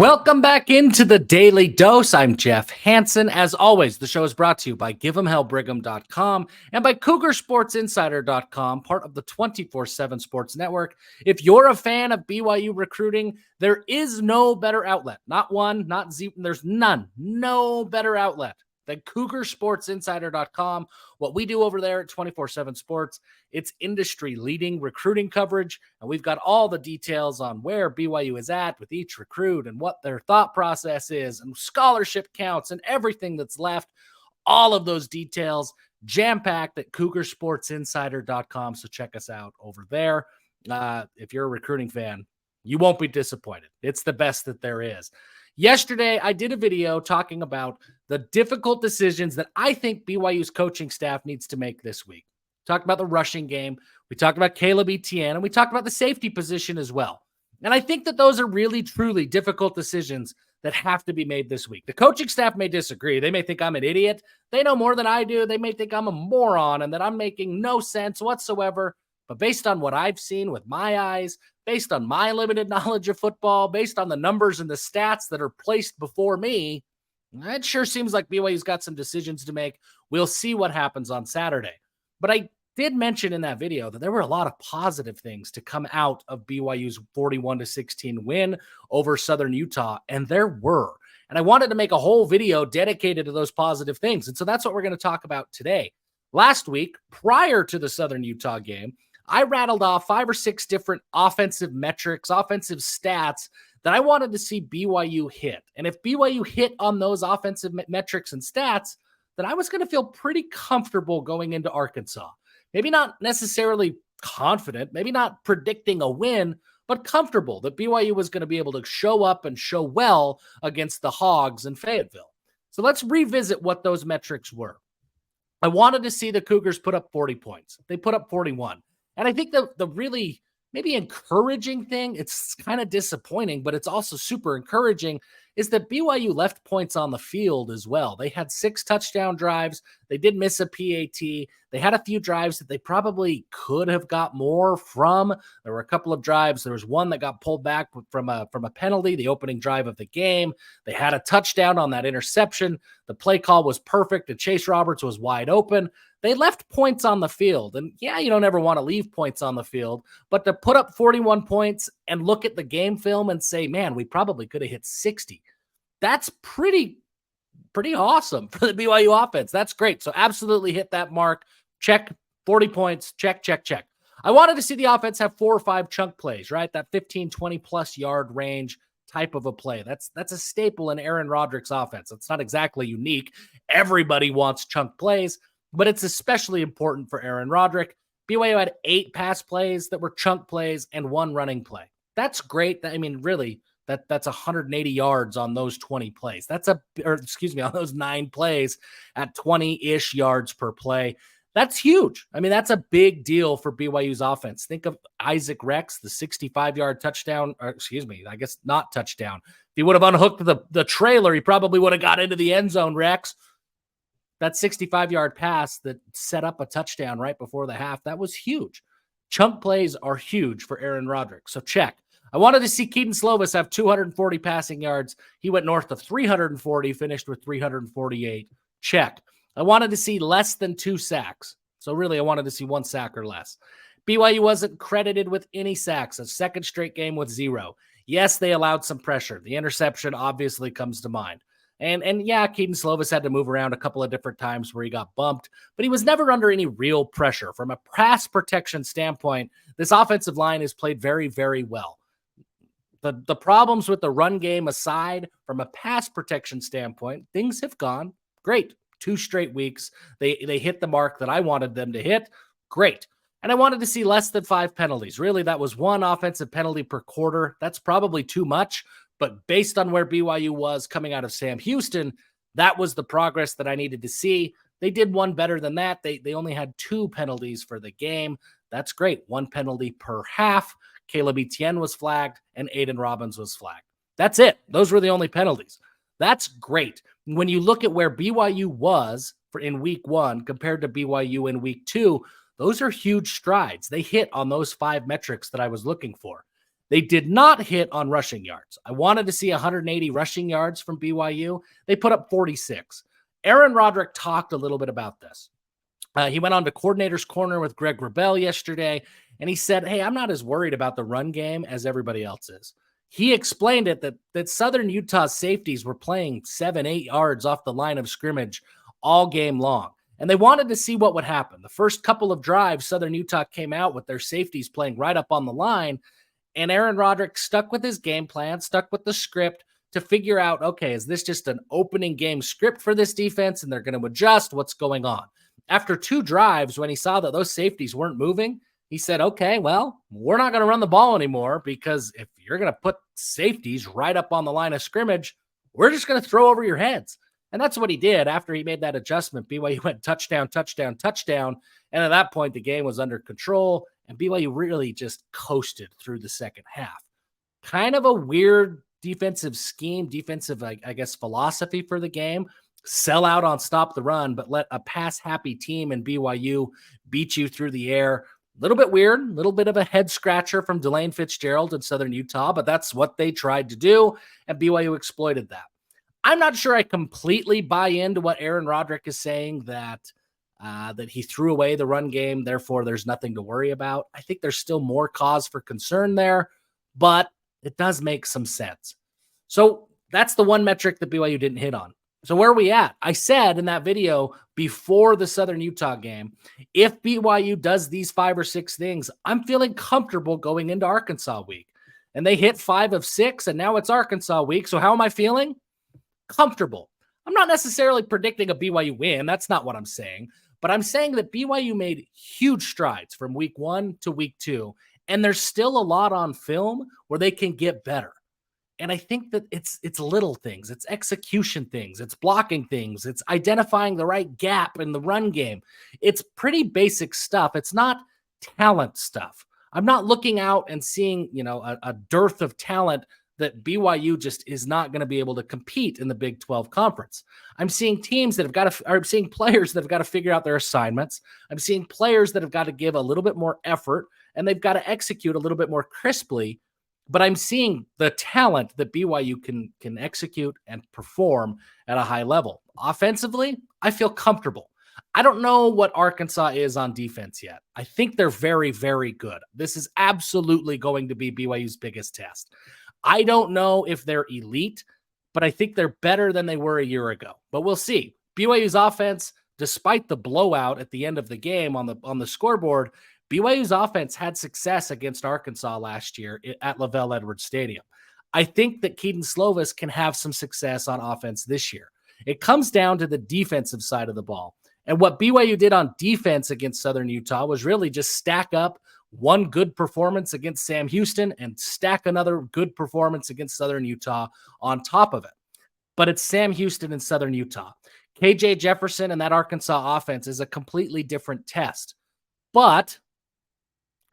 Welcome back into the Daily Dose. I'm Jeff Hansen. As always, the show is brought to you by Give'emHellBrigham.com and by CougarSportsInsider.com, part of the 24/7 Sports Network. If you're a fan of BYU recruiting, there is no better outlet. Not one, not zero. There's none. No better outlet than CougarSportsInsider.com. What we do over there at 24/7 Sports, it's industry-leading recruiting coverage, and we've got all the details on where BYU is at with each recruit and what their thought process is and scholarship counts and everything that's left. All of those details jam-packed at CougarSportsInsider.com, so check us out over there. If you're a recruiting fan, you won't be disappointed. It's the best that there is. Yesterday, I did a video talking about the difficult decisions that I think BYU's coaching staff needs to make this week. Talked about the rushing game. We talked about Caleb Etienne, and we talked about the safety position as well. And I think that those are really, truly difficult decisions that have to be made this week. The coaching staff may disagree. They may think I'm an idiot. They know more than I do. They may think I'm a moron and that I'm making no sense whatsoever. But based on what I've seen with my eyes, based on my limited knowledge of football, based on the numbers and the stats that are placed before me, it sure seems like BYU's got some decisions to make. We'll see what happens on Saturday. But I did mention in that video that there were a lot of positive things to come out of BYU's 41-16 win over Southern Utah, and there were. And I wanted to make a whole video dedicated to those positive things. And so that's what we're going to talk about today. Last week, prior to the Southern Utah game, I rattled off 5 or 6 different offensive metrics, offensive stats that I wanted to see BYU hit. And if BYU hit on those offensive metrics and stats, then I was going to feel pretty comfortable going into Arkansas. Maybe not necessarily confident, maybe not predicting a win, but comfortable that BYU was going to be able to show up and show well against the Hogs in Fayetteville. So let's revisit what those metrics were. I wanted to see the Cougars put up 40 points. They put up 41. And I think the really maybe encouraging thing, it's kind of disappointing, but it's also super encouraging, is that BYU left points on the field as well. They had 6 touchdown drives. They did miss a PAT. They had a few drives that they probably could have got more from. There were a couple of drives. There was one that got pulled back from a penalty, the opening drive of the game. They had a touchdown on that interception. The play call was perfect, and Chase Roberts was wide open. They left points on the field. And yeah, you don't ever want to leave points on the field, but to put up 41 points and look at the game film and say, man, we probably could have hit 60. That's pretty awesome for the BYU offense. That's great. So absolutely hit that mark. Check. 40 points. Check. I wanted to see the offense have 4 or 5 chunk plays, right? That 15, 20 plus yard range type of a play. That's a staple in Aaron Roderick's offense. It's not exactly unique. Everybody wants chunk plays, but it's especially important for Aaron Roderick. BYU had 8 pass plays that were chunk plays and 1 running play. That's great. I mean, really, that's 180 yards on those 20 plays. On those 9 plays at 20-ish yards per play. That's huge. I mean, that's a big deal for BYU's offense. Think of Isaac Rex, the 65-yard touchdown, I guess not touchdown. If he would have unhooked the trailer, he probably would have got into the end zone, Rex. That 65-yard pass that set up a touchdown right before the half, that was huge. Chunk plays are huge for Aaron Roderick, so check. I wanted to see Kedon Slovis have 240 passing yards. He went north of 340, finished with 348. Check. I wanted to see less than 2 sacks. So really, I wanted to see 1 sack or less. BYU wasn't credited with any sacks, a second straight game with 0. Yes, they allowed some pressure. The interception obviously comes to mind. And yeah, Kedon Slovis had to move around a couple of different times where he got bumped, but he was never under any real pressure. From a pass protection standpoint, this offensive line has played very, very well. The problems with the run game aside, from a pass protection standpoint, things have gone great. 2 straight weeks. They hit the mark that I wanted them to hit. Great. And I wanted to see less than 5 penalties. Really, that was 1 offensive penalty per quarter. That's probably too much. But based on where BYU was coming out of Sam Houston, that was the progress that I needed to see. They did 1 better than that. They only had 2 penalties for the game. That's great. 1 penalty per half. Caleb Etienne was flagged and Aiden Robbins was flagged. That's it. Those were the only penalties. That's great. When you look at where BYU was in week 1 compared to BYU in week 2, those are huge strides. They hit on those 5 metrics that I was looking for. They did not hit on rushing yards. I wanted to see 180 rushing yards from BYU. They put up 46. Aaron Roderick talked a little bit about this. He went on to Coordinator's Corner with Greg Wrubell yesterday, and he said, hey, I'm not as worried about the run game as everybody else is. He explained it that Southern Utah's safeties were playing 7-8 yards off the line of scrimmage all game long, and they wanted to see what would happen. The first couple of drives, Southern Utah came out with their safeties playing right up on the line, and Aaron Roderick stuck with his game plan, stuck with the script to figure out, okay, is this just an opening game script for this defense, and they're going to adjust? What's going on? After 2 drives, when he saw that those safeties weren't moving, he said, okay, well, we're not going to run the ball anymore, because if you're going to put safeties right up on the line of scrimmage, we're just going to throw over your heads. And that's what he did. After he made that adjustment, BYU went touchdown, touchdown, touchdown. And at that point, the game was under control, and BYU really just coasted through the second half. Kind of a weird defensive scheme, defensive, I guess, philosophy for the game. Sell out on stop the run, but let a pass-happy team in BYU beat you through the air. A little bit weird, a little bit of a head scratcher from Delane Fitzgerald in Southern Utah, but that's what they tried to do, and BYU exploited that. I'm not sure I completely buy into what Aaron Roderick is saying, that he threw away the run game, therefore there's nothing to worry about. I think there's still more cause for concern there, but it does make some sense. So that's the one metric that BYU didn't hit on. So where are we at? I said in that video before the Southern Utah game, if BYU does these 5 or 6 things, I'm feeling comfortable going into Arkansas week. And they hit 5 of 6, and now it's Arkansas week. So how am I feeling? Comfortable. I'm not necessarily predicting a BYU win. That's not what I'm saying. But I'm saying that BYU made huge strides from week 1 to week 2, and there's still a lot on film where they can get better. And I think that it's little things, it's execution things, it's blocking things, it's identifying the right gap in the run game. It's pretty basic stuff. It's not talent stuff. I'm not looking out and seeing, a dearth of talent that BYU just is not going to be able to compete in the Big 12 conference. I'm seeing teams that I'm seeing players that have got to figure out their assignments. I'm seeing players that have got to give a little bit more effort, and they've got to execute a little bit more crisply. But I'm seeing the talent that BYU can execute and perform at a high level. Offensively, I feel comfortable. I don't know what Arkansas is on defense yet. I think they're very, very good. This is absolutely going to be BYU's biggest test. I don't know if they're elite, but I think they're better than they were a year ago. But we'll see. BYU's offense, despite the blowout at the end of the game on the scoreboard, BYU's offense had success against Arkansas last year at Lavelle Edwards Stadium. I think that Kedon Slovis can have some success on offense this year. It comes down to the defensive side of the ball. And what BYU did on defense against Southern Utah was really just stack up one good performance against Sam Houston and stack another good performance against Southern Utah on top of it. But it's Sam Houston and Southern Utah. KJ Jefferson and that Arkansas offense is a completely different test. But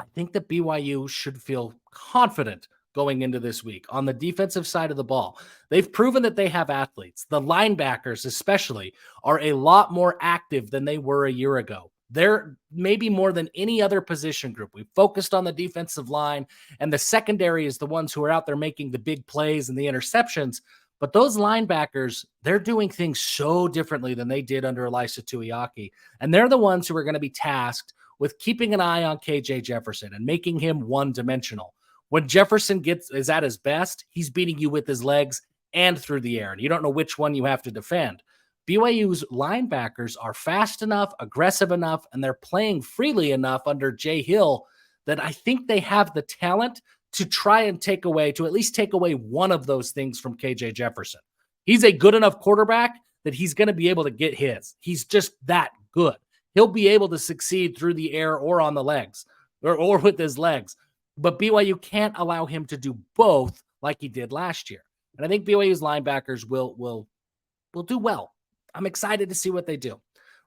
I think that BYU should feel confident going into this week on the defensive side of the ball. They've proven that they have athletes. The linebackers especially are a lot more active than they were a year ago. They're maybe more than any other position group. We've focused on the defensive line, and the secondary is the ones who are out there making the big plays and the interceptions. But those linebackers, they're doing things so differently than they did under Elisa Tuiaki. And they're the ones who are going to be tasked with keeping an eye on KJ Jefferson and making him one-dimensional. When Jefferson is at his best, he's beating you with his legs and through the air, and you don't know which one you have to defend. BYU's linebackers are fast enough, aggressive enough, and they're playing freely enough under Jay Hill that I think they have the talent to try and at least take away one of those things from KJ Jefferson. He's a good enough quarterback that he's going to be able to get his. He's just that good. He'll be able to succeed through the air or on the legs or with his legs. But BYU can't allow him to do both like he did last year. And I think BYU's linebackers will do well. I'm excited to see what they do.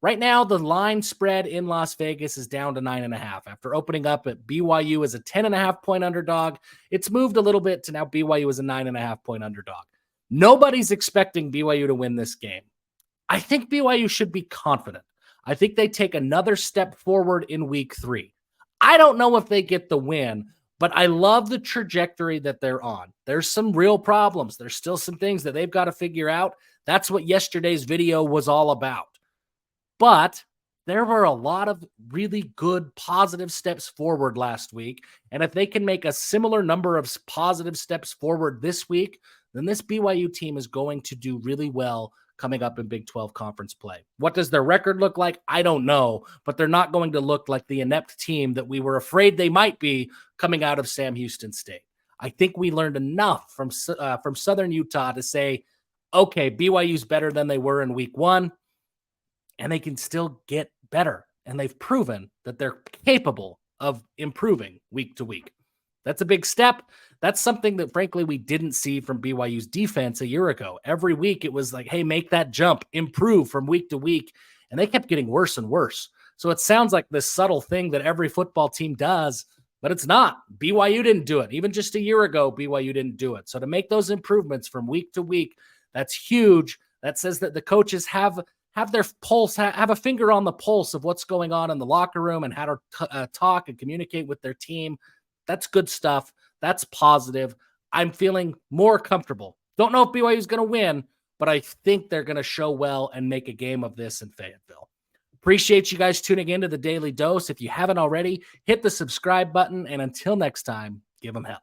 Right now, the line spread in Las Vegas is down to 9.5. After opening up at BYU as a 10.5 point underdog, it's moved a little bit to now BYU is a 9.5 point underdog. Nobody's expecting BYU to win this game. I think BYU should be confident. I think they take another step forward in week 3. I don't know if they get the win, But I love the trajectory that they're on. There's some real problems. There's still some things that they've got to figure out. That's what yesterday's video was all about. But there were a lot of really good positive steps forward last week. And if they can make a similar number of positive steps forward this week, then this BYU team is going to do really well coming up in Big 12 conference play. What does their record look like? I don't know, but they're not going to look like the inept team that we were afraid they might be coming out of Sam Houston State. I think we learned enough from Southern Utah to say, okay, BYU's better than they were in week 1, and they can still get better. And they've proven that they're capable of improving week to week. That's a big step. That's something that, frankly, we didn't see from BYU's defense a year ago. Every week it was like, hey, make that jump, improve from week to week. And they kept getting worse and worse. So it sounds like this subtle thing that every football team does, but it's not. BYU didn't do it. Even just a year ago, BYU didn't do it. So to make those improvements from week to week, that's huge. That says that the coaches have their pulse, have a finger on the pulse of what's going on in the locker room and how to talk and communicate with their team. That's good stuff. That's positive. I'm feeling more comfortable. Don't know if BYU is going to win, but I think they're going to show well and make a game of this in Fayetteville. Appreciate you guys tuning into the Daily Dose. If you haven't already, hit the subscribe button. And until next time, give them hell.